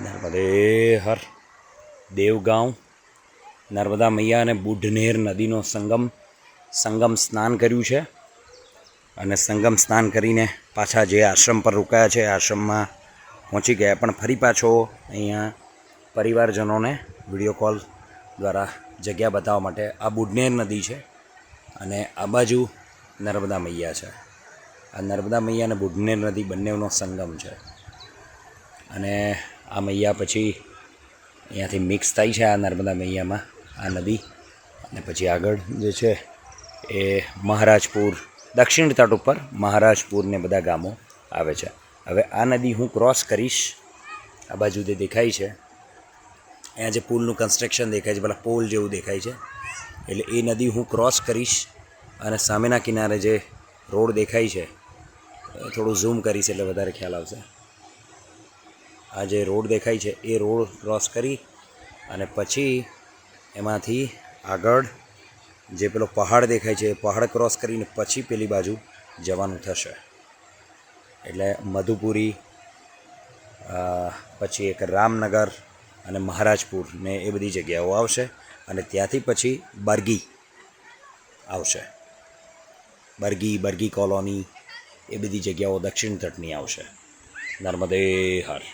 નર્મદે હર દેવગાંવ નર્મદા મૈયા અને બુઢનેર નદીનો સંગમ સ્નાન કર્યું છે અને સંગમ સ્નાન કરીને પાછા જે આશ્રમ પર રોકાયા છે આશ્રમમાં પહોંચી ગયા, પણ ફરી પાછો અહીંયા પરિવારજનોને વિડીયો કોલ દ્વારા જગ્યા બતાવવા માટે આ બુઢનેર નદી છે અને આ બાજુ નર્મદા મૈયા છે. આ નર્મદા મૈયા અને બુઢનેર નદી બંનેનો સંગમ છે અને આ મૈયા પછી અહીંયાથી મિક્સ થાય છે આ નર્મદા મૈયામાં આ નદી, અને પછી આગળ જે છે એ મહારાજપુર દક્ષિણ તટ ઉપર મહારાજપુરને બધા ગામો આવે છે. હવે આ નદી હું ક્રોસ કરીશ, આ બાજુ જે દેખાય છે અહીંયા જે પુલનું કન્સ્ટ્રક્શન દેખાય છે, પેલા પોલ જેવું દેખાય છે, એટલે એ નદી હું ક્રોસ કરીશ અને સામેના કિનારે જે રોડ દેખાય છે થોડું ઝૂમ કરીશ એટલે વધારે ખ્યાલ આવશે. આ જે રોડ દેખાય છે એ રોડ ક્રોસ કરી અને પછી એમાંથી આગળ જે પેલો પહાડ દેખાય છે એ પહાડ ક્રોસ કરીને પછી પેલી બાજુ જવાનું થશે. એટલે મધુપુરી, પછી એક રામનગર અને મહારાજપુર ને એ બધી જગ્યાઓ આવશે અને ત્યાંથી પછી બરગી આવશે. બરગી કોલોની એ બધી જગ્યાઓ દક્ષિણ તટની આવશે. નર્મદે હર.